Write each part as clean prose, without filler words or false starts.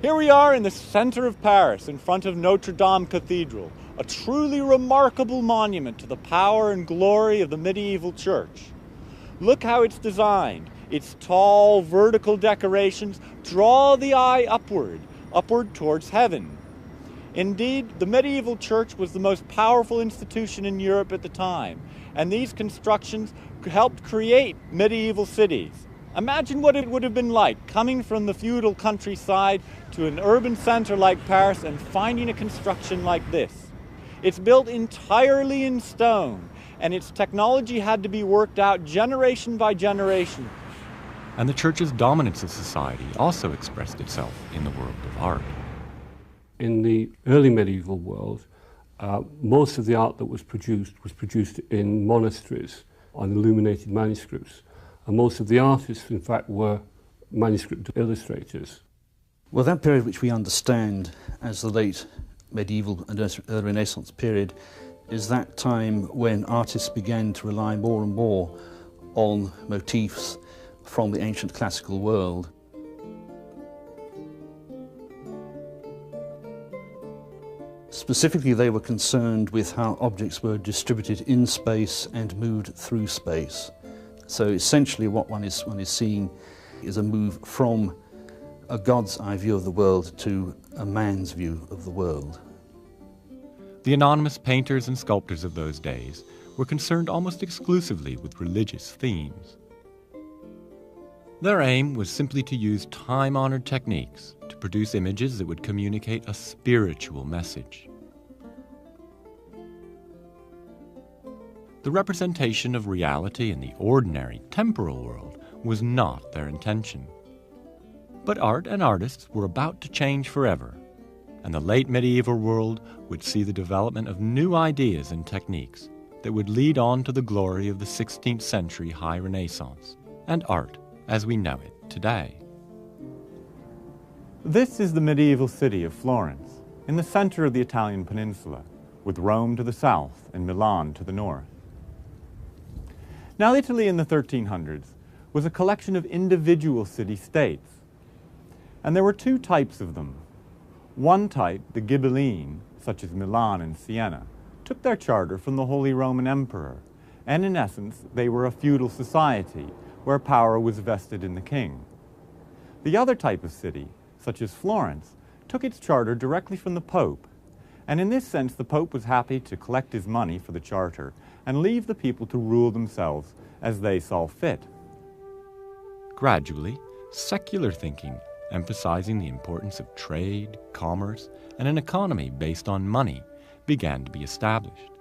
Here we are in the center of Paris, in front of Notre Dame Cathedral, a truly remarkable monument to the power and glory of the medieval church. Look how it's designed. Its tall, vertical decorations draw the eye upward towards heaven. Indeed, the medieval church was the most powerful institution in Europe at the time, and these constructions helped create medieval cities. Imagine what it would have been like coming from the feudal countryside to an urban center like Paris and finding a construction like this. It's built entirely in stone, and its technology had to be worked out generation by generation. And the church's dominance of society also expressed itself in the world of art. In the early medieval world, most of the art that was produced in monasteries on illuminated manuscripts. And most of the artists, in fact, were manuscript illustrators. Well, that period which we understand as the late medieval and early Renaissance period is that time when artists began to rely more and more on motifs from the ancient classical world. Specifically, they were concerned with how objects were distributed in space and moved through space. So essentially what one is seeing is a move from a God's eye view of the world to a man's view of the world. The anonymous painters and sculptors of those days were concerned almost exclusively with religious themes. Their aim was simply to use time-honored techniques to produce images that would communicate a spiritual message. The representation of reality in the ordinary, temporal world was not their intention. But art and artists were about to change forever, and the late medieval world would see the development of new ideas and techniques that would lead on to the glory of the 16th century High Renaissance and art as we know it today. This is the medieval city of Florence, in the center of the Italian peninsula, with Rome to the south and Milan to the north. Now, Italy in the 1300s was a collection of individual city-states, and there were two types of them. One type, the Ghibelline, such as Milan and Siena, took their charter from the Holy Roman Emperor, and in essence, they were a feudal society where power was vested in the king. The other type of city, such as Florence, took its charter directly from the Pope, and in this sense, the Pope was happy to collect his money for the charter and leave the people to rule themselves as they saw fit. Gradually, secular thinking, emphasizing the importance of trade, commerce, and an economy based on money, began to be established.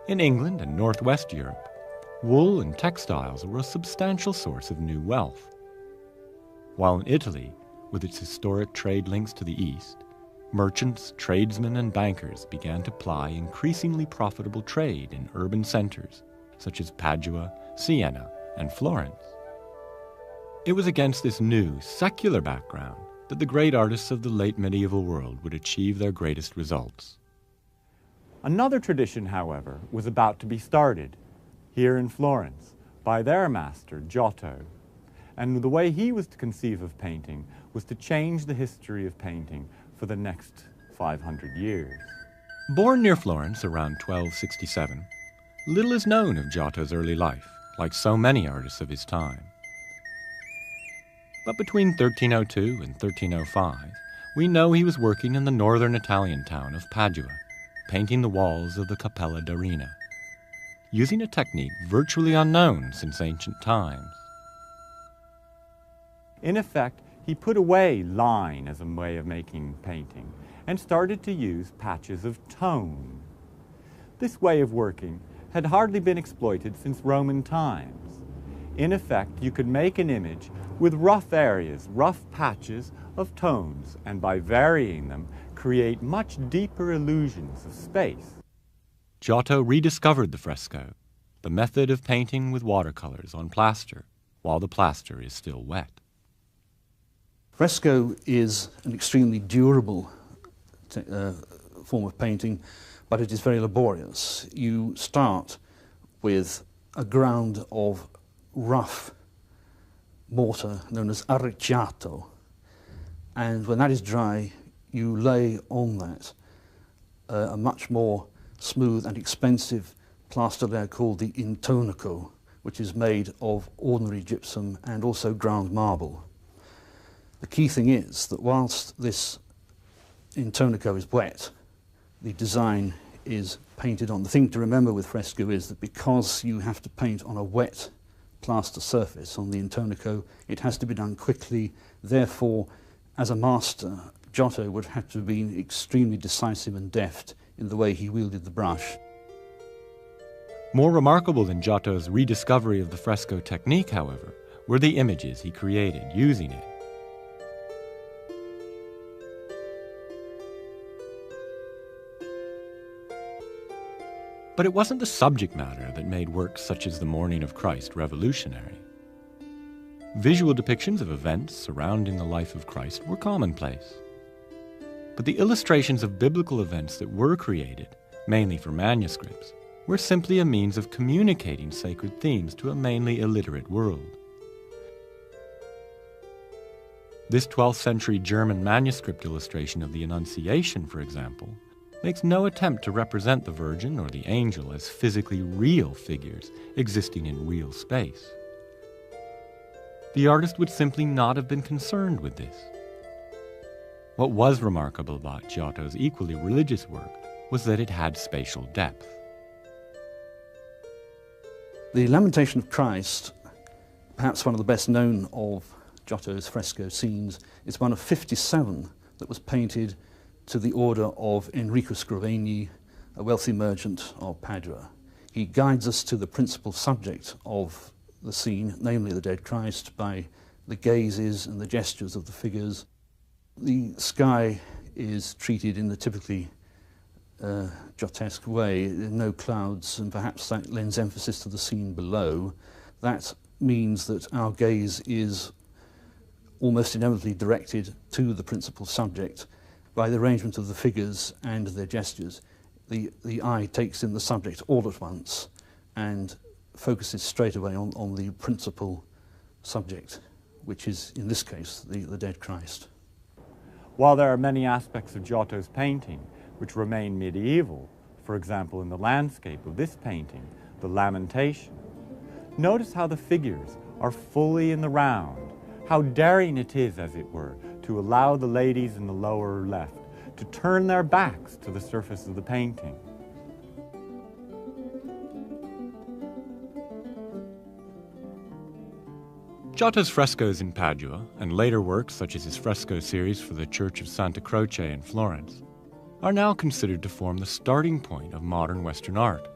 In England and Northwest Europe, wool and textiles were a substantial source of new wealth. While in Italy, with its historic trade links to the east, merchants, tradesmen, and bankers began to ply increasingly profitable trade in urban centers such as Padua, Siena, and Florence. It was against this new, secular background that the great artists of the late medieval world would achieve their greatest results. Another tradition, however, was about to be started here in Florence by their master, Giotto. And the way he was to conceive of painting was to change the history of painting for the next 500 years. Born near Florence around 1267, little is known of Giotto's early life, like so many artists of his time. But between 1302 and 1305, we know he was working in the northern Italian town of Padua, painting the walls of the Cappella d'Arena, using a technique virtually unknown since ancient times. In effect, he put away line as a way of making painting and started to use patches of tone. This way of working had hardly been exploited since Roman times. In effect, you could make an image with rough areas, rough patches of tones, and by varying them, create much deeper illusions of space. Giotto rediscovered the fresco, the method of painting with watercolors on plaster while the plaster is still wet. Fresco is an extremely durable form of painting, but it is very laborious. You start with a ground of rough mortar known as arricciato, and when that is dry, you lay on that a much more smooth and expensive plaster layer called the intonaco, which is made of ordinary gypsum and also ground marble. The key thing is that whilst this intonaco is wet, the design is painted on. The thing to remember with fresco is that because you have to paint on a wet plaster surface on the intonaco, it has to be done quickly. Therefore, as a master, Giotto would have to have been extremely decisive and deft in the way he wielded the brush. More remarkable than Giotto's rediscovery of the fresco technique, however, were the images he created using it. But it wasn't the subject matter that made works such as The Mourning of Christ revolutionary. Visual depictions of events surrounding the life of Christ were commonplace. But the illustrations of biblical events that were created, mainly for manuscripts, were simply a means of communicating sacred themes to a mainly illiterate world. This 12th century German manuscript illustration of the Annunciation, for example, makes no attempt to represent the Virgin or the angel as physically real figures existing in real space. The artist would simply not have been concerned with this. What was remarkable about Giotto's equally religious work was that it had spatial depth. The Lamentation of Christ, perhaps one of the best known of Giotto's fresco scenes, is one of 57 that was painted to the order of Enrico Scrovegni, a wealthy merchant of Padua. He guides us to the principal subject of the scene, namely the dead Christ, by the gazes and the gestures of the figures. The sky is treated in the typically Giottesque way, no clouds, and perhaps that lends emphasis to the scene below. That means that our gaze is almost inevitably directed to the principal subject by the arrangement of the figures and their gestures. The eye takes in the subject all at once and focuses straight away on the principal subject, which is, in this case, the dead Christ. While there are many aspects of Giotto's painting which remain medieval, for example in the landscape of this painting, the Lamentation, notice how the figures are fully in the round, how daring it is, as it were, to allow the ladies in the lower left to turn their backs to the surface of the painting. Giotto's frescoes in Padua, and later works such as his fresco series for the Church of Santa Croce in Florence, are now considered to form the starting point of modern Western art.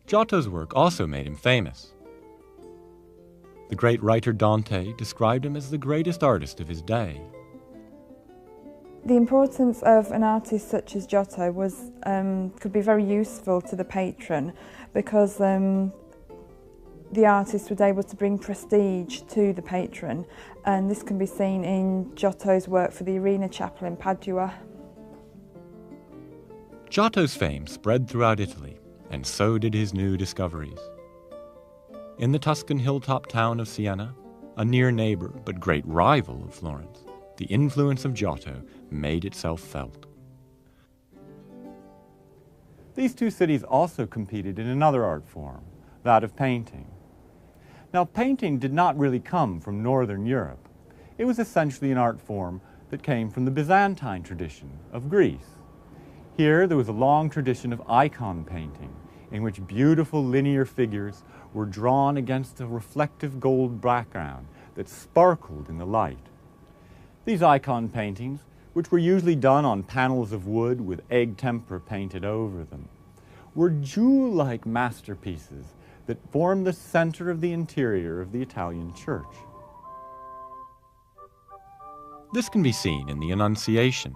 Giotto's work also made him famous. The great writer Dante described him as the greatest artist of his day. The importance of an artist such as Giotto could be very useful to the patron, because the artist was able to bring prestige to the patron, and this can be seen in Giotto's work for the Arena Chapel in Padua. Giotto's fame spread throughout Italy, and so did his new discoveries. In the Tuscan hilltop town of Siena, a near neighbor but great rival of Florence, the influence of Giotto made itself felt. These two cities also competed in another art form, that of painting. Now, painting did not really come from Northern Europe. It was essentially an art form that came from the Byzantine tradition of Greece. Here, there was a long tradition of icon painting, in which beautiful linear figures were drawn against a reflective gold background that sparkled in the light. These icon paintings, which were usually done on panels of wood with egg tempera painted over them, were jewel-like masterpieces that formed the center of the interior of the Italian church. This can be seen in the Annunciation,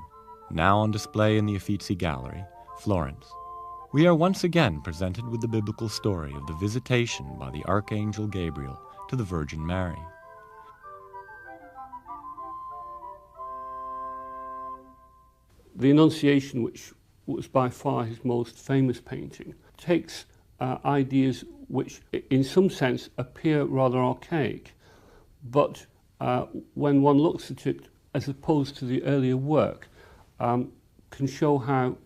now on display in the Uffizi Gallery, Florence. We are once again presented with the biblical story of the visitation by the Archangel Gabriel to the Virgin Mary. The Annunciation, which was by far his most famous painting, takes ideas which in some sense appear rather archaic, but when one looks at it as opposed to the earlier work, can show how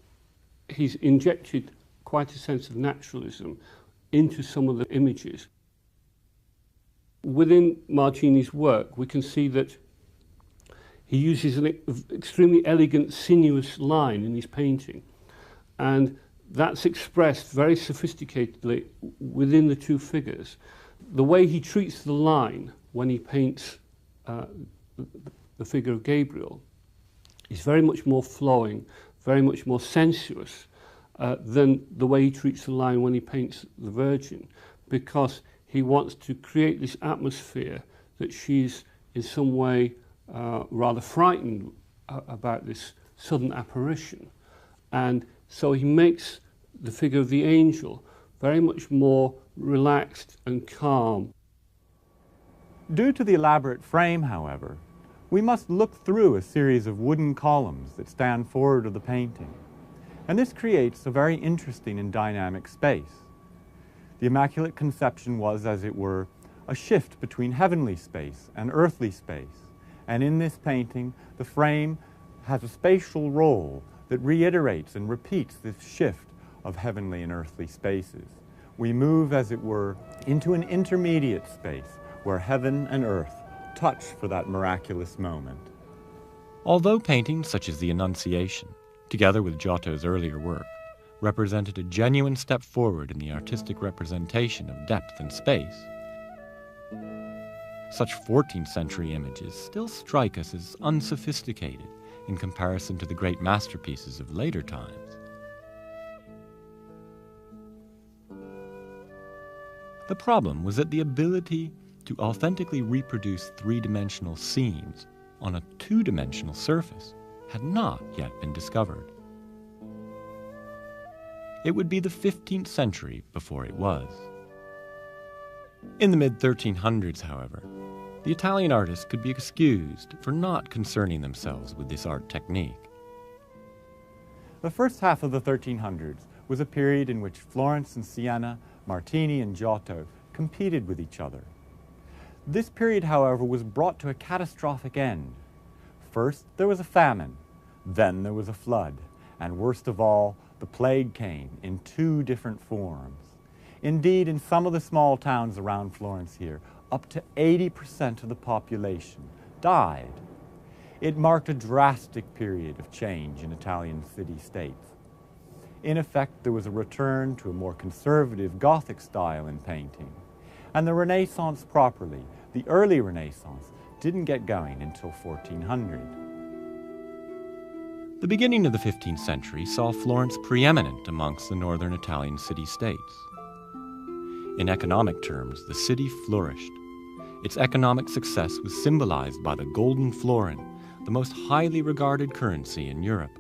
he's injected quite a sense of naturalism into some of the images. Within Martini's work, we can see that he uses an extremely elegant, sinuous line in his painting, and that's expressed very sophisticatedly within the two figures. The way he treats the line when he paints the figure of Gabriel is very much more flowing, very much more sensuous than the way he treats the line when he paints the Virgin, because he wants to create this atmosphere that she's in some way rather frightened about this sudden apparition. And so he makes the figure of the angel very much more relaxed and calm. Due to the elaborate frame, however, we must look through a series of wooden columns that stand forward of the painting, and this creates a very interesting and dynamic space. The Immaculate Conception was, as it were, a shift between heavenly space and earthly space, and in this painting the frame has a spatial role that reiterates and repeats this shift of heavenly and earthly spaces. We move, as it were, into an intermediate space where heaven and earth touch for that miraculous moment. Although paintings such as the Annunciation, together with Giotto's earlier work, represented a genuine step forward in the artistic representation of depth and space, such 14th century images still strike us as unsophisticated in comparison to the great masterpieces of later times. The problem was that the ability to authentically reproduce three-dimensional scenes on a two-dimensional surface had not yet been discovered. It would be the 15th century before it was. In the mid-1300s, however, the Italian artists could be excused for not concerning themselves with this art technique. The first half of the 1300s was a period in which Florence and Siena, Martini and Giotto competed with each other. This period, however, was brought to a catastrophic end. First, there was a famine, then there was a flood, and worst of all, the plague came in two different forms. Indeed, in some of the small towns around Florence here, up to 80% of the population died. It marked a drastic period of change in Italian city-states. In effect, there was a return to a more conservative Gothic style in painting. And the Renaissance properly, the early Renaissance, didn't get going until 1400. The beginning of the 15th century saw Florence preeminent amongst the northern Italian city-states. In economic terms, the city flourished. Its economic success was symbolized by the golden florin, the most highly regarded currency in Europe.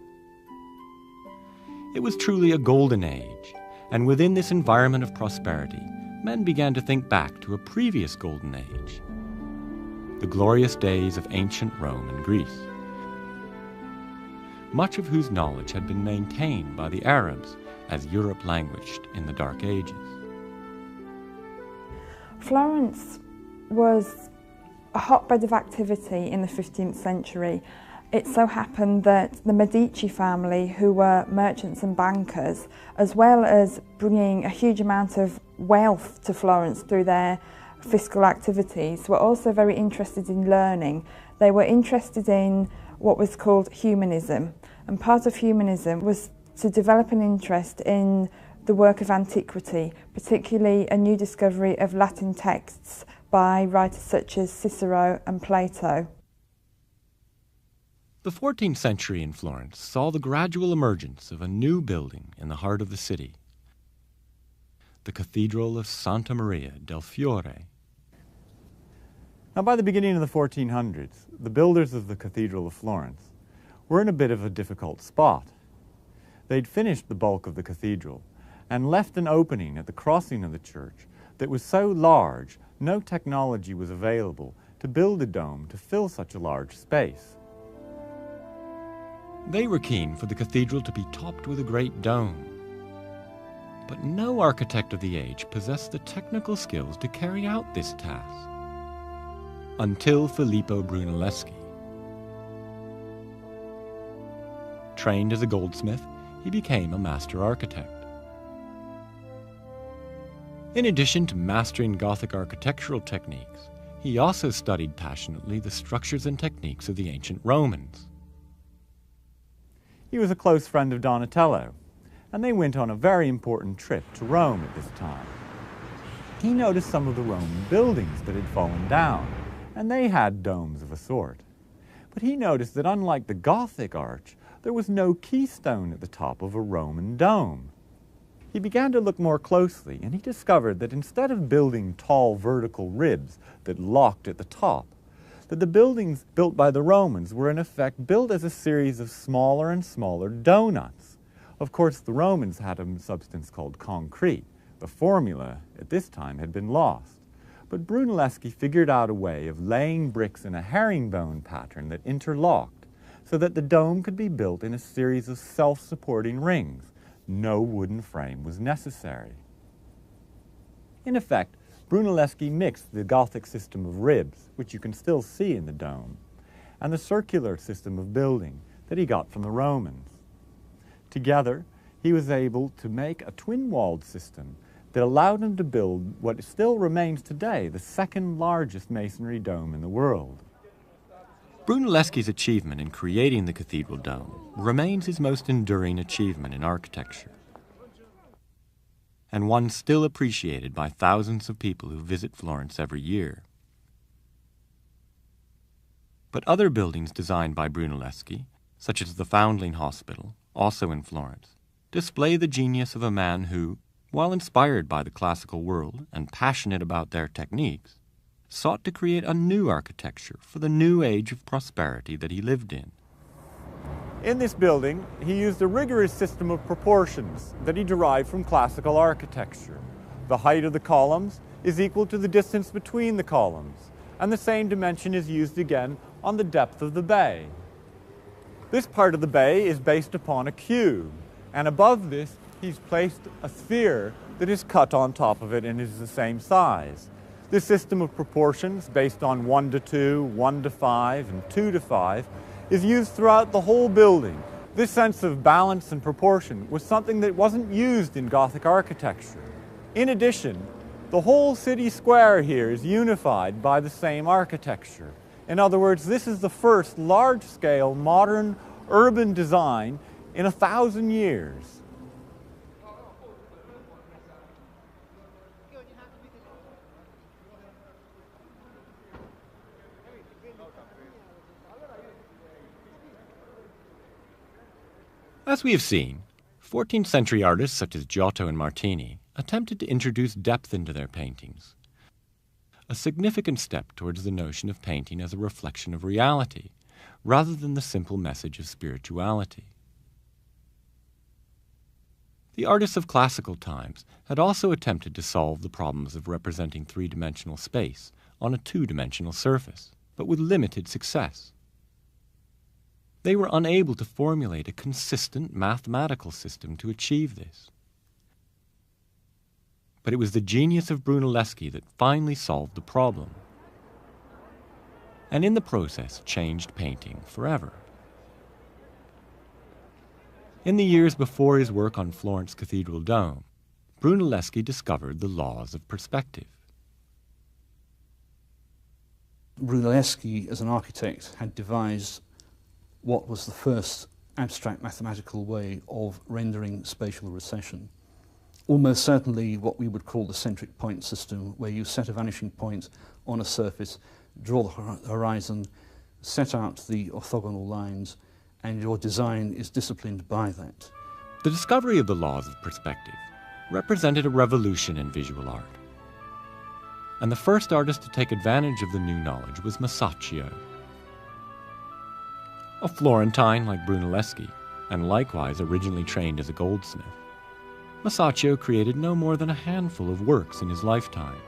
It was truly a golden age, and within this environment of prosperity, men began to think back to a previous golden age, the glorious days of ancient Rome and Greece, much of whose knowledge had been maintained by the Arabs as Europe languished in the Dark Ages. Florence was a hotbed of activity in the 15th century. It so happened that the Medici family, who were merchants and bankers, as well as bringing a huge amount of wealth to Florence through their fiscal activities, were also very interested in learning. They were interested in what was called humanism, and part of humanism was to develop an interest in the work of antiquity, particularly a new discovery of Latin texts by writers such as Cicero and Plato. The 14th century in Florence saw the gradual emergence of a new building in the heart of the city, the Cathedral of Santa Maria del Fiore. Now, by the beginning of the 1400s, the builders of the Cathedral of Florence were in a bit of a difficult spot. They'd finished the bulk of the cathedral and left an opening at the crossing of the church that was so large no technology was available to build a dome to fill such a large space. They were keen for the cathedral to be topped with a great dome. But no architect of the age possessed the technical skills to carry out this task. until Filippo Brunelleschi. Trained as a goldsmith, he became a master architect. In addition to mastering Gothic architectural techniques, he also studied passionately the structures and techniques of the ancient Romans. He was a close friend of Donatello, and they went on a very important trip to Rome at this time. He noticed some of the Roman buildings that had fallen down, and they had domes of a sort. But he noticed that unlike the Gothic arch, there was no keystone at the top of a Roman dome. He began to look more closely, and he discovered that instead of building tall vertical ribs that locked at the top, that the buildings built by the Romans were in effect built as a series of smaller and smaller donuts. Of course, the Romans had a substance called concrete. The formula at this time had been lost. But Brunelleschi figured out a way of laying bricks in a herringbone pattern that interlocked so that the dome could be built in a series of self-supporting rings. No wooden frame was necessary. In effect, Brunelleschi mixed the Gothic system of ribs, which you can still see in the dome, and the circular system of building that he got from the Romans. Together, he was able to make a twin-walled system that allowed him to build what still remains today the second largest masonry dome in the world. Brunelleschi's achievement in creating the cathedral dome remains his most enduring achievement in architecture, and one still appreciated by thousands of people who visit Florence every year. But other buildings designed by Brunelleschi, such as the Foundling Hospital, also in Florence, display the genius of a man who, while inspired by the classical world and passionate about their techniques, sought to create a new architecture for the new age of prosperity that he lived in. In this building, he used a rigorous system of proportions that he derived from classical architecture. The height of the columns is equal to the distance between the columns, and the same dimension is used again on the depth of the bay. This part of the bay is based upon a cube, and above this he's placed a sphere that is cut on top of it and is the same size. This system of proportions, based on 1 to 2, 1 to 5, and 2 to 5, is used throughout the whole building. This sense of balance and proportion was something that wasn't used in Gothic architecture. In addition, the whole city square here is unified by the same architecture. In other words, this is the first large-scale modern urban design in 1,000 years. As we have seen, 14th century artists such as Giotto and Martini attempted to introduce depth into their paintings, a significant step towards the notion of painting as a reflection of reality, rather than the simple message of spirituality. The artists of classical times had also attempted to solve the problems of representing three-dimensional space on a two-dimensional surface, but with limited success. They were unable to formulate a consistent mathematical system to achieve this. But it was the genius of Brunelleschi that finally solved the problem, and in the process changed painting forever. In the years before his work on Florence Cathedral Dome, Brunelleschi discovered the laws of perspective. Brunelleschi, as an architect, had devised what was the first abstract mathematical way of rendering spatial recession. Almost certainly what we would call the centric point system, where you set a vanishing point on a surface, draw the horizon, set out the orthogonal lines, and your design is disciplined by that. The discovery of the laws of perspective represented a revolution in visual art. And the first artist to take advantage of the new knowledge was Masaccio. A Florentine like Brunelleschi, and likewise originally trained as a goldsmith, Masaccio created no more than a handful of works in his lifetime.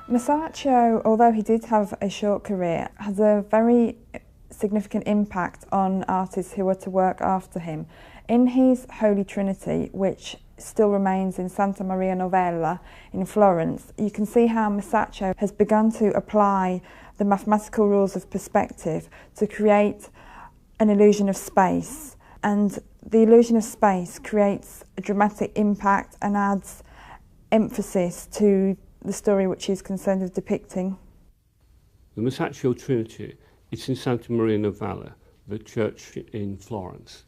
Masaccio, although he did have a short career, has a very significant impact on artists who were to work after him. In his Holy Trinity, which still remains in Santa Maria Novella in Florence, you can see how Masaccio has begun to apply the mathematical rules of perspective to create an illusion of space. And the illusion of space creates a dramatic impact and adds emphasis to the story which he's concerned with depicting. The Masaccio Trinity, it's in Santa Maria Novella, the church in Florence.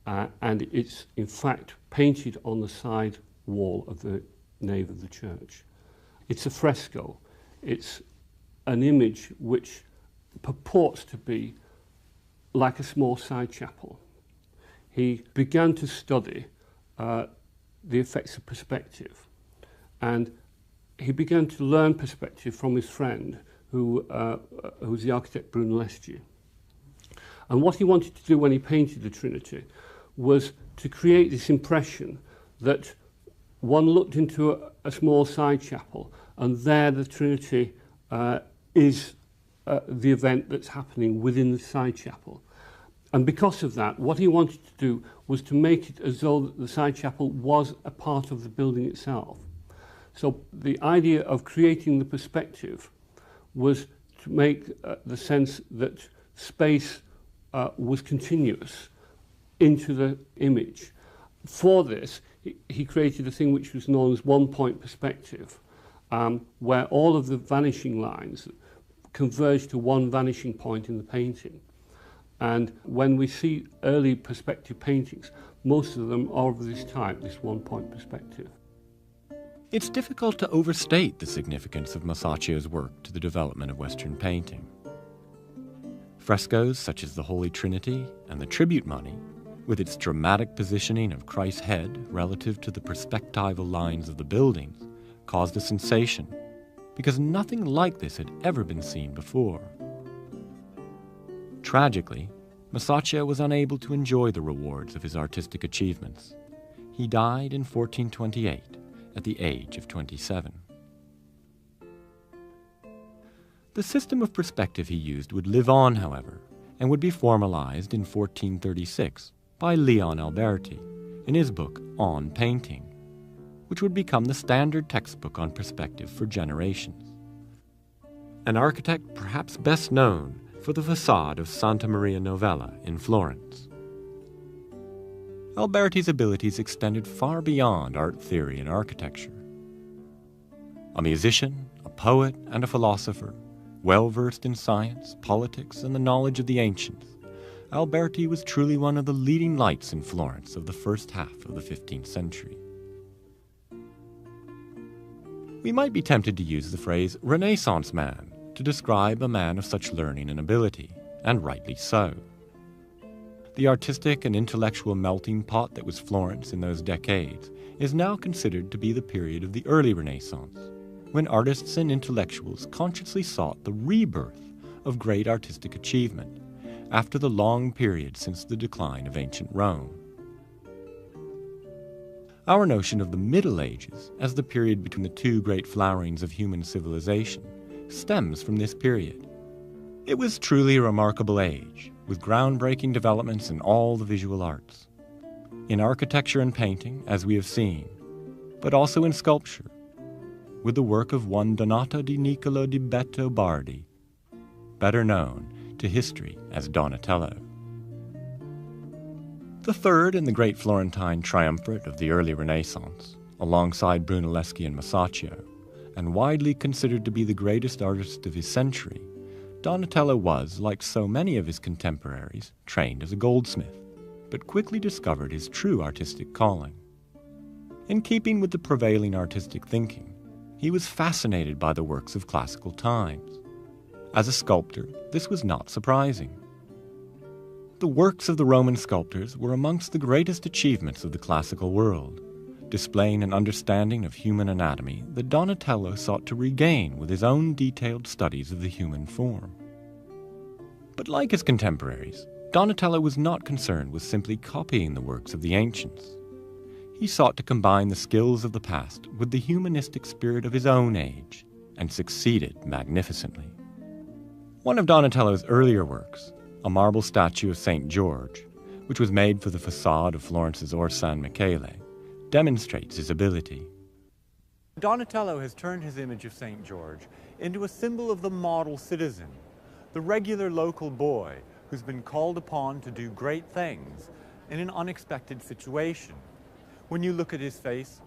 And it's in fact painted on the side wall of the nave of the church. It's a fresco. It's an image which purports to be like a small side chapel. He began to study the effects of perspective, and he began to learn perspective from his friend who was the architect Brunelleschi. And what he wanted to do when he painted the Trinity was to create this impression that one looked into a small side chapel, and there the Trinity is the event that's happening within the side chapel. And because of that, what he wanted to do was to make it as though the side chapel was a part of the building itself. So the idea of creating the perspective was to make the sense that space was continuous into the image. For this, he created a thing which was known as one-point perspective, where all of the vanishing lines converge to one vanishing point in the painting. And when we see early perspective paintings, most of them are of this type, this one-point perspective. It's difficult to overstate the significance of Masaccio's work to the development of Western painting. Frescoes such as the Holy Trinity and the Tribute Money, with its dramatic positioning of Christ's head relative to the perspectival lines of the buildings, caused a sensation, because nothing like this had ever been seen before. Tragically, Masaccio was unable to enjoy the rewards of his artistic achievements. He died in 1428 at the age of 27. The system of perspective he used would live on, however, and would be formalized in 1436 by Leon Alberti in his book On Painting, which would become the standard textbook on perspective for generations. An architect perhaps best known for the facade of Santa Maria Novella in Florence. Alberti's abilities extended far beyond art theory and architecture. A musician, a poet, and a philosopher, well-versed in science, politics, and the knowledge of the ancients, Alberti was truly one of the leading lights in Florence of the first half of the 15th century. We might be tempted to use the phrase Renaissance man to describe a man of such learning and ability, and rightly so. The artistic and intellectual melting pot that was Florence in those decades is now considered to be the period of the early Renaissance, when artists and intellectuals consciously sought the rebirth of great artistic achievement after the long period since the decline of ancient Rome. Our notion of the Middle Ages as the period between the two great flowerings of human civilization stems from this period. It was truly a remarkable age, with groundbreaking developments in all the visual arts. In architecture and painting, as we have seen, but also in sculpture, with the work of one Donato di Niccolo di Betto Bardi, better known to history as Donatello. The third in the great Florentine triumvirate of the early Renaissance, alongside Brunelleschi and Masaccio, and widely considered to be the greatest artist of his century, Donatello was, like so many of his contemporaries, trained as a goldsmith, but quickly discovered his true artistic calling. In keeping with the prevailing artistic thinking, he was fascinated by the works of classical times. As a sculptor, this was not surprising. The works of the Roman sculptors were amongst the greatest achievements of the classical world, displaying an understanding of human anatomy that Donatello sought to regain with his own detailed studies of the human form. But like his contemporaries, Donatello was not concerned with simply copying the works of the ancients. He sought to combine the skills of the past with the humanistic spirit of his own age, and succeeded magnificently. One of Donatello's earlier works, a marble statue of St. George, which was made for the facade of Florence's Or San Michele, demonstrates his ability. Donatello has turned his image of St. George into a symbol of the model citizen, the regular local boy who's been called upon to do great things in an unexpected situation. When you look at his face,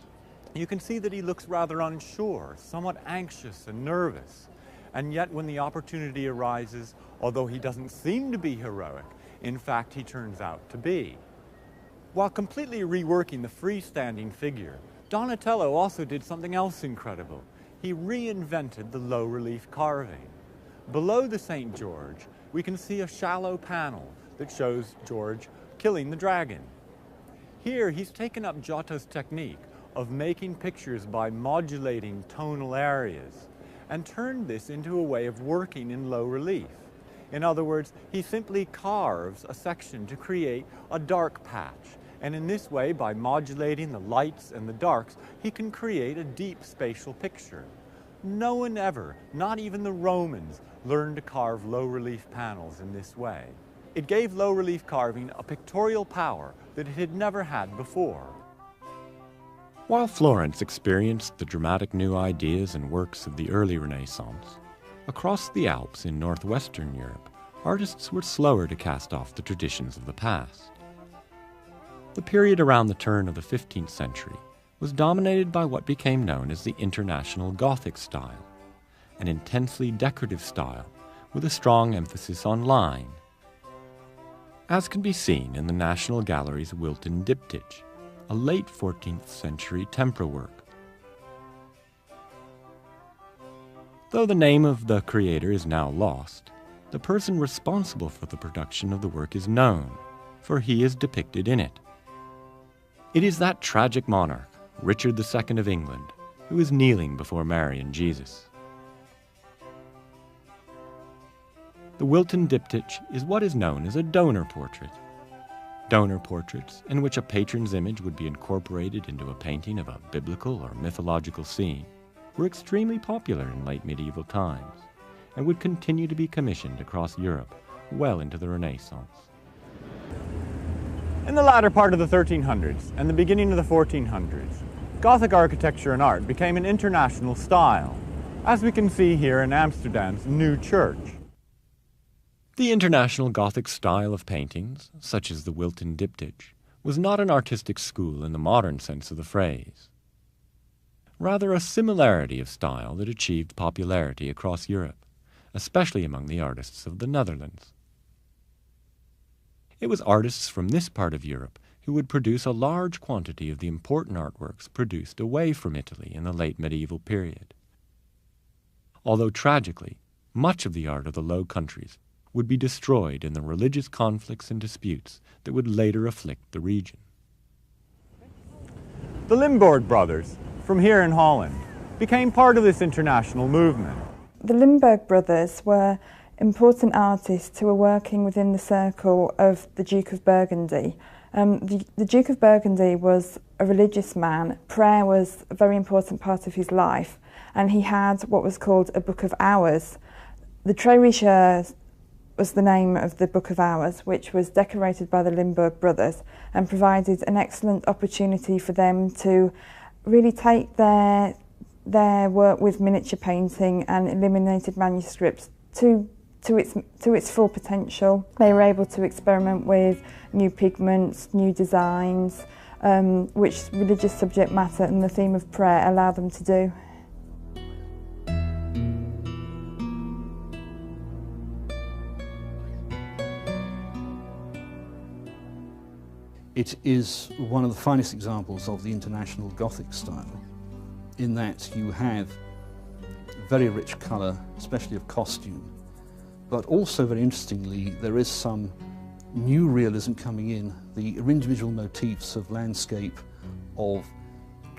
you can see that he looks rather unsure, somewhat anxious and nervous. And yet when the opportunity arises, although he doesn't seem to be heroic, in fact he turns out to be. While completely reworking the freestanding figure, Donatello also did something else incredible. He reinvented the low-relief carving. Below the St. George, we can see a shallow panel that shows George killing the dragon. Here, he's taken up Giotto's technique of making pictures by modulating tonal areas and turned this into a way of working in low relief. In other words, he simply carves a section to create a dark patch. And in this way, by modulating the lights and the darks, he can create a deep spatial picture. No one ever, not even the Romans, learned to carve low-relief panels in this way. It gave low-relief carving a pictorial power that it had never had before. While Florence experienced the dramatic new ideas and works of the early Renaissance, across the Alps in northwestern Europe, artists were slower to cast off the traditions of the past. The period around the turn of the 15th century was dominated by what became known as the International Gothic style, an intensely decorative style with a strong emphasis on line, as can be seen in the National Gallery's Wilton diptych, a late 14th century tempera work. Though the name of the creator is now lost, the person responsible for the production of the work is known, for he is depicted in it. It is that tragic monarch, Richard II of England, who is kneeling before Mary and Jesus. The Wilton diptych is what is known as a donor portrait. Donor portraits, in which a patron's image would be incorporated into a painting of a biblical or mythological scene, were extremely popular in late medieval times and would continue to be commissioned across Europe well into the Renaissance. In the latter part of the 1300s and the beginning of the 1400s, Gothic architecture and art became an international style, as we can see here in Amsterdam's New Church. The international Gothic style of paintings, such as the Wilton diptych, was not an artistic school in the modern sense of the phrase. Rather a similarity of style that achieved popularity across Europe, especially among the artists of the Netherlands. It was artists from this part of Europe who would produce a large quantity of the important artworks produced away from Italy in the late medieval period. Although tragically, much of the art of the Low Countries would be destroyed in the religious conflicts and disputes that would later afflict the region. The Limburg brothers, from here in Holland, became part of this international movement. The Limburg brothers were important artists who were working within the circle of the Duke of Burgundy. The Duke of Burgundy was a religious man. Prayer was a very important part of his life, and he had what was called a Book of Hours. The Treuriger was the name of the Book of Hours, which was decorated by the Limburg brothers and provided an excellent opportunity for them to really take their work with miniature painting and illuminated manuscripts to its full potential. They were able to experiment with new pigments, new designs, which religious subject matter and the theme of prayer allowed them to do. It is one of the finest examples of the international Gothic style, in that you have very rich colour, especially of costume, but also very interestingly there is some new realism coming in. The individual motifs of landscape, of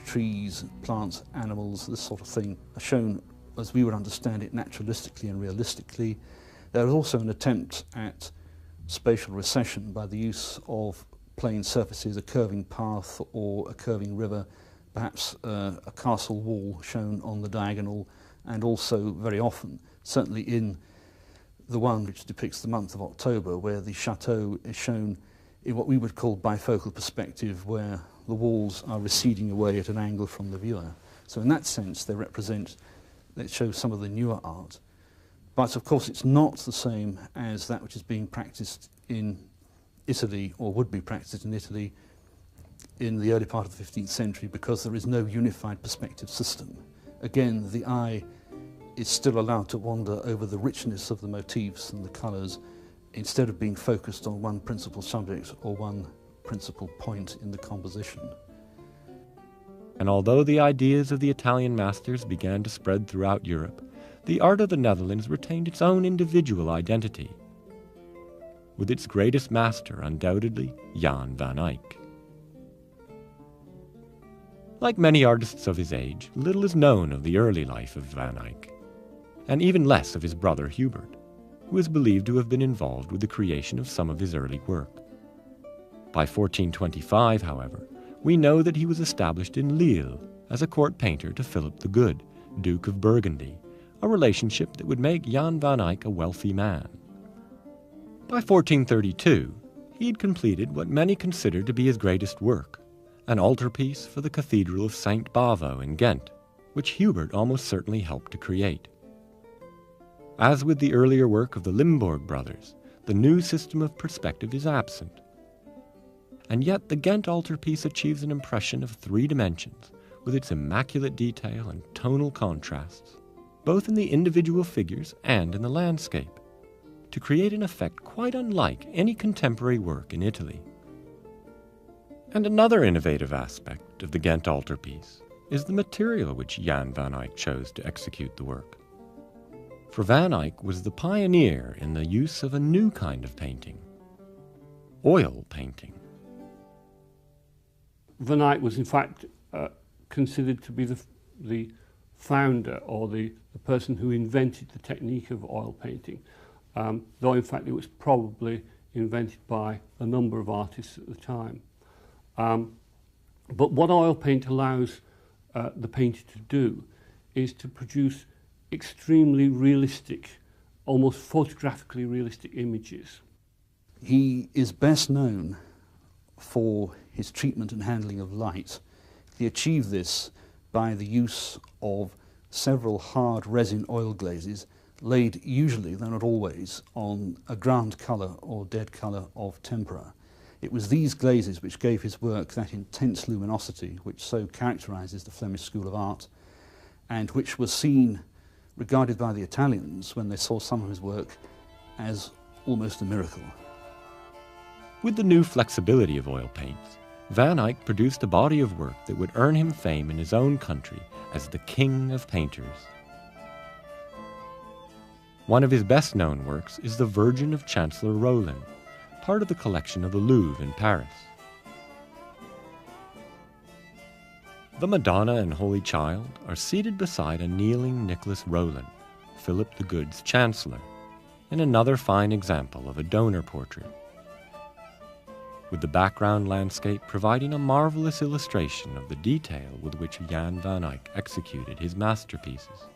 trees, plants, animals, this sort of thing are shown as we would understand it naturalistically and realistically. There is also an attempt at spatial recession by the use of plane surfaces, a curving path or a curving river, perhaps a castle wall shown on the diagonal, and also very often, certainly in the one which depicts the month of October, where the chateau is shown in what we would call bifocal perspective, where the walls are receding away at an angle from the viewer. So in that sense, they show some of the newer art. But of course, it's not the same as that which is being practiced in Italy, or would be practiced in Italy, in the early part of the 15th century, because there is no unified perspective system. Again, the eye is still allowed to wander over the richness of the motifs and the colours, instead of being focused on one principal subject or one principal point in the composition. And although the ideas of the Italian masters began to spread throughout Europe, the art of the Netherlands retained its own individual identity, with its greatest master undoubtedly Jan van Eyck. Like many artists of his age, little is known of the early life of Van Eyck, and even less of his brother Hubert, who is believed to have been involved with the creation of some of his early work. By 1425, however, we know that he was established in Lille as a court painter to Philip the Good, Duke of Burgundy, a relationship that would make Jan van Eyck a wealthy man. By 1432, he had completed what many considered to be his greatest work, an altarpiece for the Cathedral of St. Bavo in Ghent, which Hubert almost certainly helped to create. As with the earlier work of the Limburg brothers, the new system of perspective is absent. And yet the Ghent altarpiece achieves an impression of 3 dimensions, with its immaculate detail and tonal contrasts, both in the individual figures and in the landscape, to create an effect quite unlike any contemporary work in Italy. And another innovative aspect of the Ghent altarpiece is the material which Jan van Eyck chose to execute the work. For Van Eyck was the pioneer in the use of a new kind of painting, oil painting. Van Eyck was in fact considered to be the founder, or the person who invented the technique of oil painting, though in fact it was probably invented by a number of artists at the time. But what oil paint allows the painter to do is to produce extremely realistic, almost photographically realistic images. He is best known for his treatment and handling of light. He achieved this by the use of several hard resin oil glazes laid usually, though not always, on a ground colour or dead colour of tempera. It was these glazes which gave his work that intense luminosity which so characterises the Flemish School of Art, and which was regarded by the Italians when they saw some of his work as almost a miracle. With the new flexibility of oil paints, Van Eyck produced a body of work that would earn him fame in his own country as the King of Painters. One of his best-known works is the Virgin of Chancellor Rollin, part of the collection of the Louvre in Paris. The Madonna and Holy Child are seated beside a kneeling Nicholas Rollin, Philip the Good's Chancellor, in another fine example of a donor portrait, with the background landscape providing a marvelous illustration of the detail with which Jan van Eyck executed his masterpieces.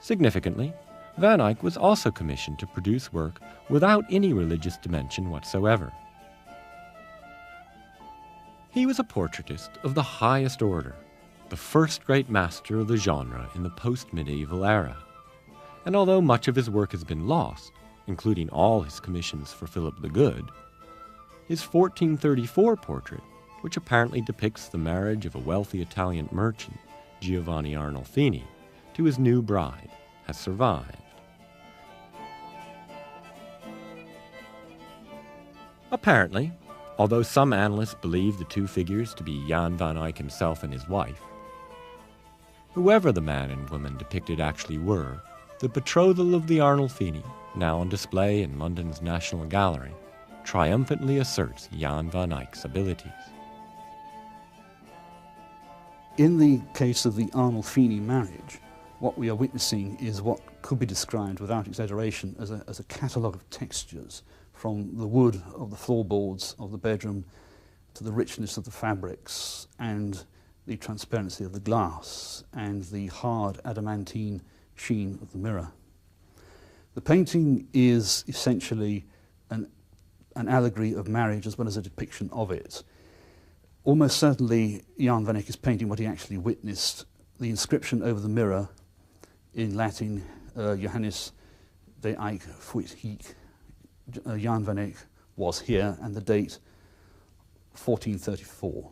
Significantly, Van Eyck was also commissioned to produce work without any religious dimension whatsoever. He was a portraitist of the highest order, the first great master of the genre in the post-medieval era, and although much of his work has been lost, including all his commissions for Philip the Good, his 1434 portrait, which apparently depicts the marriage of a wealthy Italian merchant, Giovanni Arnolfini, to his new bride, has survived. Apparently, although some analysts believe the two figures to be Jan van Eyck himself and his wife, whoever the man and woman depicted actually were, the betrothal of the Arnolfini, now on display in London's National Gallery, triumphantly asserts Jan van Eyck's abilities. In the case of the Arnolfini marriage, what we are witnessing is what could be described without exaggeration as a catalogue of textures, from the wood of the floorboards of the bedroom to the richness of the fabrics and the transparency of the glass and the hard adamantine sheen of the mirror. The painting is essentially an an allegory of marriage as well as a depiction of it. Almost certainly Jan van Eyck is painting what he actually witnessed. The inscription over the mirror in Latin, Johannes de Eyck fuit hic, Jan van Eyck was here, and the date 1434.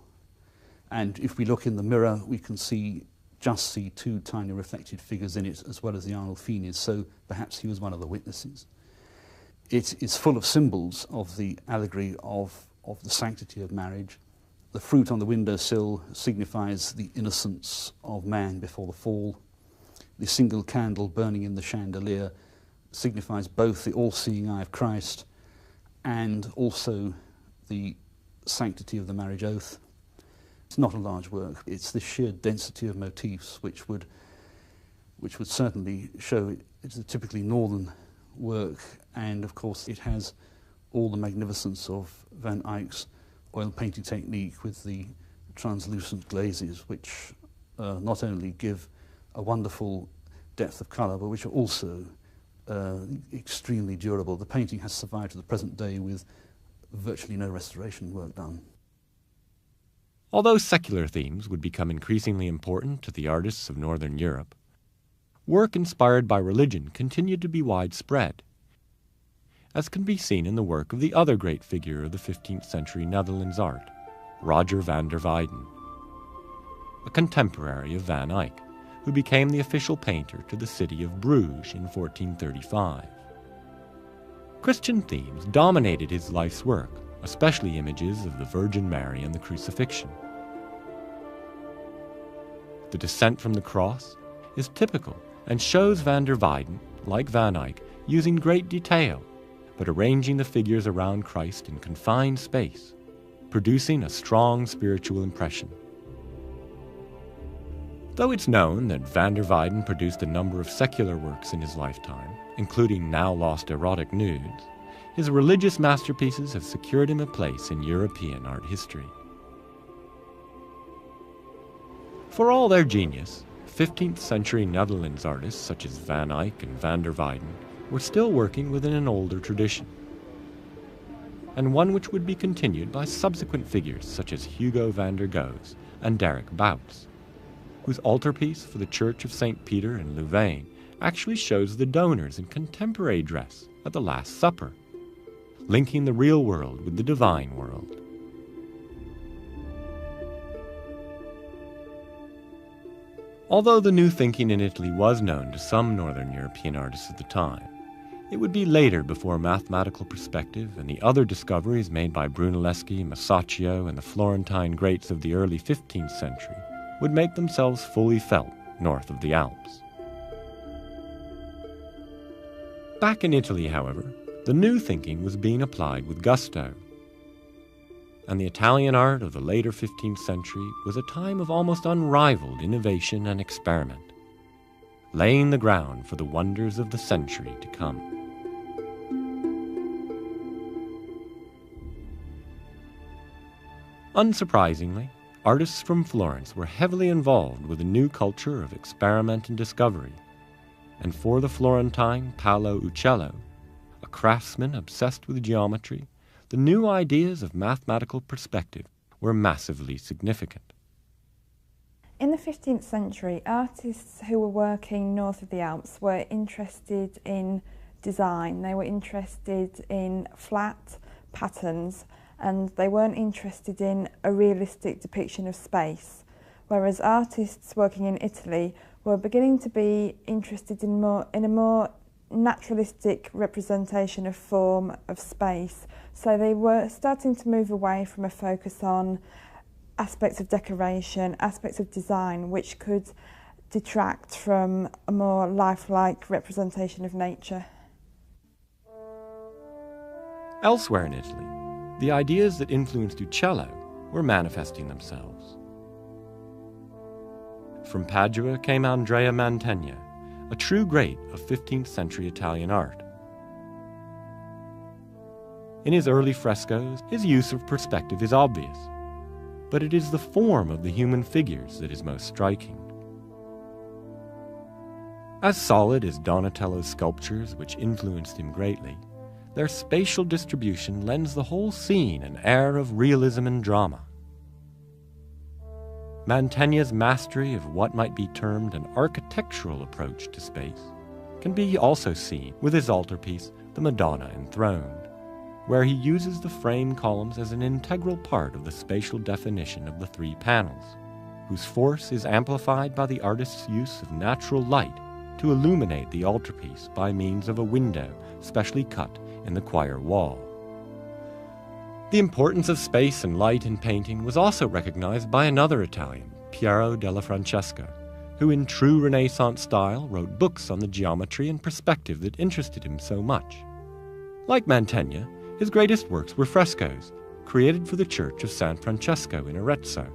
And if we look in the mirror, we can just see two tiny reflected figures in it, as well as the Arnulfines, so perhaps he was one of the witnesses. It is full of symbols of the allegory of the sanctity of marriage. The fruit on the windowsill signifies the innocence of man before the fall. The single candle burning in the chandelier signifies both the all-seeing eye of Christ and also the sanctity of the marriage oath. It's not a large work. It's the sheer density of motifs which would certainly show it's a typically northern work, and of course it has all the magnificence of Van Eyck's oil painting technique with the translucent glazes, which not only give a wonderful depth of colour, but which are also extremely durable. The painting has survived to the present day with virtually no restoration work done. Although secular themes would become increasingly important to the artists of Northern Europe, work inspired by religion continued to be widespread, as can be seen in the work of the other great figure of the 15th century Netherlands art, Roger van der Weyden, a contemporary of Van Eyck, who became the official painter to the city of Bruges in 1435. Christian themes dominated his life's work, especially images of the Virgin Mary and the crucifixion. The descent from the cross is typical and shows van der Weyden, like Van Eyck, using great detail, but arranging the figures around Christ in confined space, producing a strong spiritual impression. Though it's known that van der Weyden produced a number of secular works in his lifetime, including now-lost erotic nudes, his religious masterpieces have secured him a place in European art history. For all their genius, 15th century Netherlands artists such as Van Eyck and van der Weyden were still working within an older tradition, and one which would be continued by subsequent figures such as Hugo van der Goes and Dirk Bouts, whose altarpiece for the Church of St. Peter in Louvain actually shows the donors in contemporary dress at the Last Supper, linking the real world with the divine world. Although the new thinking in Italy was known to some Northern European artists at the time, it would be later before mathematical perspective and the other discoveries made by Brunelleschi, Masaccio, and the Florentine greats of the early 15th century would make themselves fully felt north of the Alps. Back in Italy, however, the new thinking was being applied with gusto, and the Italian art of the later 15th century was a time of almost unrivaled innovation and experiment, laying the ground for the wonders of the century to come. Unsurprisingly, artists from Florence were heavily involved with a new culture of experiment and discovery, and for the Florentine Paolo Uccello, a craftsman obsessed with geometry, the new ideas of mathematical perspective were massively significant. In the 15th century, artists who were working north of the Alps were interested in design. They were interested in flat patterns, and they weren't interested in a realistic depiction of space. Whereas artists working in Italy were beginning to be interested in a more naturalistic representation of form, of space. So they were starting to move away from a focus on aspects of decoration, aspects of design, which could detract from a more lifelike representation of nature. Elsewhere in Italy, the ideas that influenced Uccello were manifesting themselves. From Padua came Andrea Mantegna, a true great of 15th century Italian art. In his early frescoes, his use of perspective is obvious, but it is the form of the human figures that is most striking. As solid as Donatello's sculptures, which influenced him greatly, their spatial distribution lends the whole scene an air of realism and drama. Mantegna's mastery of what might be termed an architectural approach to space can be also seen with his altarpiece, The Madonna Enthroned, where he uses the frame columns as an integral part of the spatial definition of the three panels, whose force is amplified by the artist's use of natural light to illuminate the altarpiece by means of a window specially cut in the choir wall. The importance of space and light in painting was also recognized by another Italian, Piero della Francesca, who in true Renaissance style wrote books on the geometry and perspective that interested him so much. Like Mantegna, his greatest works were frescoes, created for the church of San Francesco in Arezzo.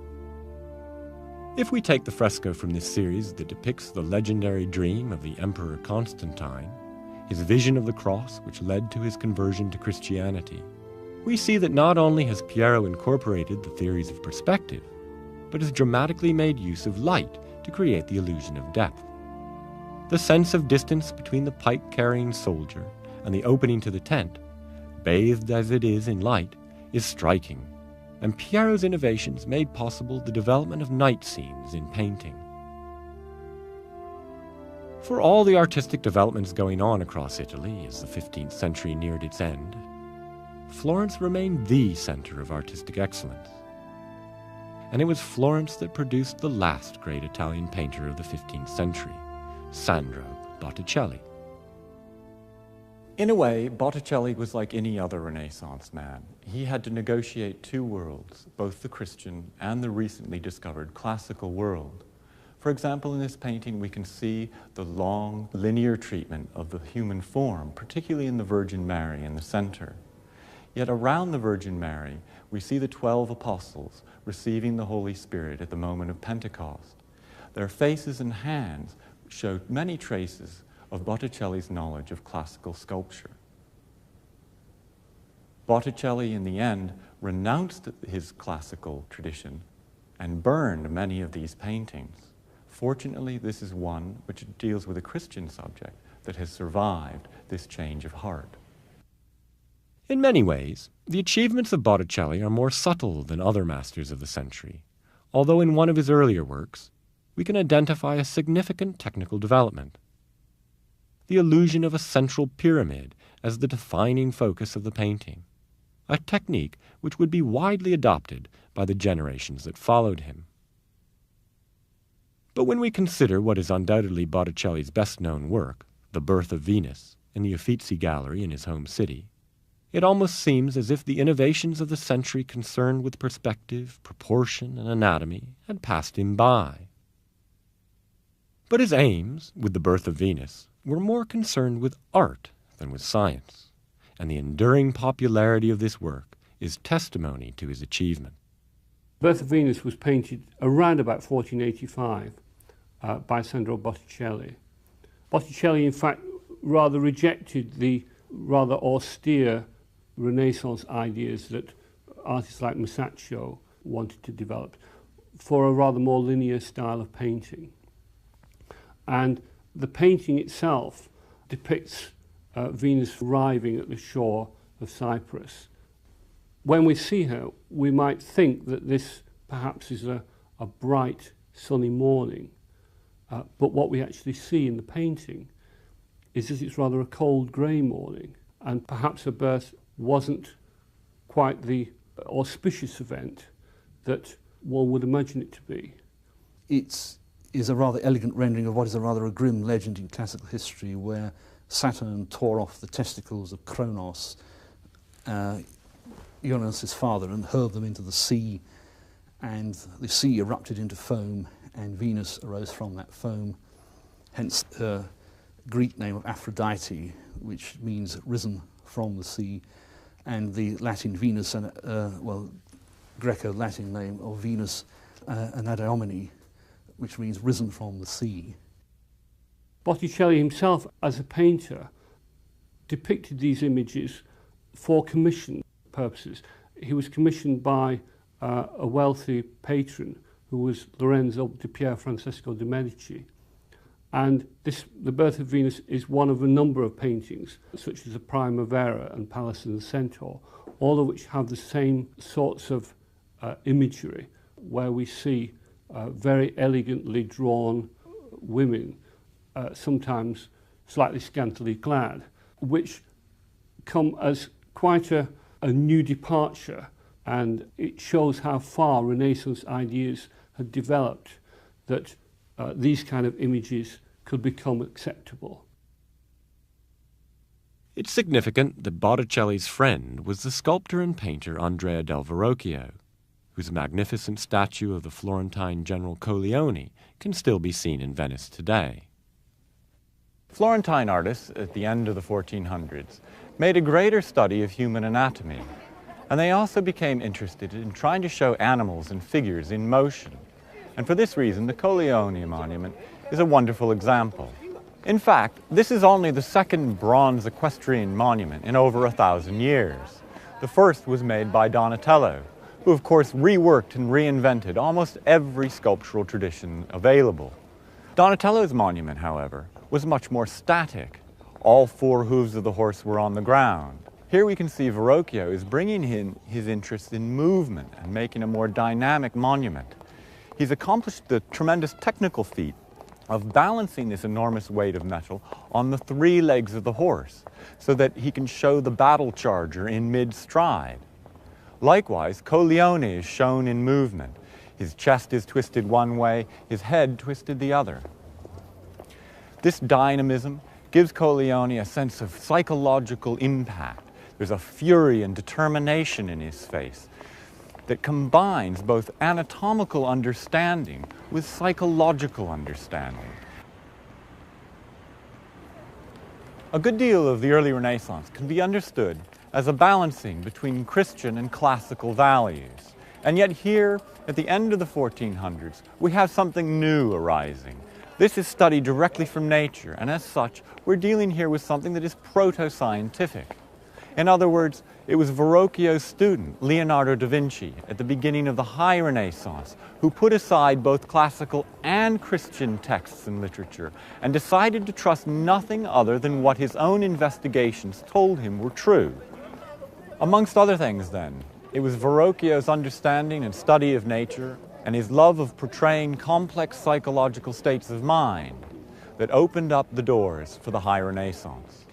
If we take the fresco from this series that depicts the legendary dream of the Emperor Constantine, his vision of the cross which led to his conversion to Christianity, we see that not only has Piero incorporated the theories of perspective, but has dramatically made use of light to create the illusion of depth. The sense of distance between the pike-carrying soldier and the opening to the tent, bathed as it is in light, is striking, and Piero's innovations made possible the development of night scenes in painting. For all the artistic developments going on across Italy as the 15th century neared its end, Florence remained the center of artistic excellence. And it was Florence that produced the last great Italian painter of the 15th century, Sandro Botticelli. In a way, Botticelli was like any other Renaissance man. He had to negotiate two worlds, both the Christian and the recently discovered classical world. For example, in this painting, we can see the long, linear treatment of the human form, particularly in the Virgin Mary in the center. Yet around the Virgin Mary, we see the 12 apostles receiving the Holy Spirit at the moment of Pentecost. Their faces and hands show many traces of Botticelli's knowledge of classical sculpture. Botticelli, in the end, renounced his classical tradition and burned many of these paintings. Fortunately, this is one which deals with a Christian subject that has survived this change of heart. In many ways, the achievements of Botticelli are more subtle than other masters of the century, although in one of his earlier works, we can identify a significant technical development. The illusion of a central pyramid as the defining focus of the painting, a technique which would be widely adopted by the generations that followed him. But when we consider what is undoubtedly Botticelli's best-known work, The Birth of Venus, in the Uffizi Gallery in his home city, it almost seems as if the innovations of the century concerned with perspective, proportion, and anatomy had passed him by. But his aims, with The Birth of Venus, were more concerned with art than with science, and the enduring popularity of this work is testimony to his achievement. Birth of Venus was painted around about 1485 by Sandro Botticelli. Botticelli, in fact, rather rejected the rather austere Renaissance ideas that artists like Masaccio wanted to develop for a rather more linear style of painting. And the painting itself depicts Venus arriving at the shore of Cyprus. When we see her, we might think that this perhaps is a bright, sunny morning, but what we actually see in the painting is that it's rather a cold, grey morning, and perhaps her birth wasn't quite the auspicious event that one would imagine it to be. It is a rather elegant rendering of what is a rather a grim legend in classical history, where Saturn tore off the testicles of Kronos, Uranus' father, and hurled them into the sea, and the sea erupted into foam, and Venus arose from that foam, hence her Greek name of Aphrodite, which means risen from the sea, and the Latin Venus, and Greco-Latin name of Venus Anadyomene, which means risen from the sea. Botticelli himself, as a painter, depicted these images for commission purposes. He was commissioned by a wealthy patron who was Lorenzo di Pier Francesco de' Medici, And The Birth of Venus is one of a number of paintings, such as the Primavera and Palace and the Centaur, all of which have the same sorts of imagery, where we see very elegantly drawn women, sometimes slightly scantily clad, which come as quite a new departure, and it shows how far Renaissance ideas had developed, that these kind of images could become acceptable. It's significant that Botticelli's friend was the sculptor and painter Andrea del Verrocchio, whose magnificent statue of the Florentine general Coleoni can still be seen in Venice today. Florentine artists at the end of the 1400s made a greater study of human anatomy, and they also became interested in trying to show animals and figures in motion. And for this reason, the Coleoni monument is a wonderful example. In fact, this is only the second bronze equestrian monument in over 1,000 years. The first was made by Donatello, who of course reworked and reinvented almost every sculptural tradition available. Donatello's monument, however, was much more static. All four hooves of the horse were on the ground. Here we can see Verrocchio is bringing in his interest in movement and making a more dynamic monument. He's accomplished the tremendous technical feat of balancing this enormous weight of metal on the three legs of the horse so that he can show the battle charger in mid-stride. Likewise, Coleoni is shown in movement. His chest is twisted one way, his head twisted the other. This dynamism gives Coleoni a sense of psychological impact. There's a fury and determination in his face that combines both anatomical understanding with psychological understanding. A good deal of the early Renaissance can be understood as a balancing between Christian and classical values. And yet here, at the end of the 1400s, we have something new arising. This is studied directly from nature, and as such, we're dealing here with something that is proto-scientific. In other words, it was Verrocchio's student, Leonardo da Vinci, at the beginning of the High Renaissance, who put aside both classical and Christian texts and literature and decided to trust nothing other than what his own investigations told him were true. Amongst other things, then, it was Verrocchio's understanding and study of nature and his love of portraying complex psychological states of mind that opened up the doors for the High Renaissance.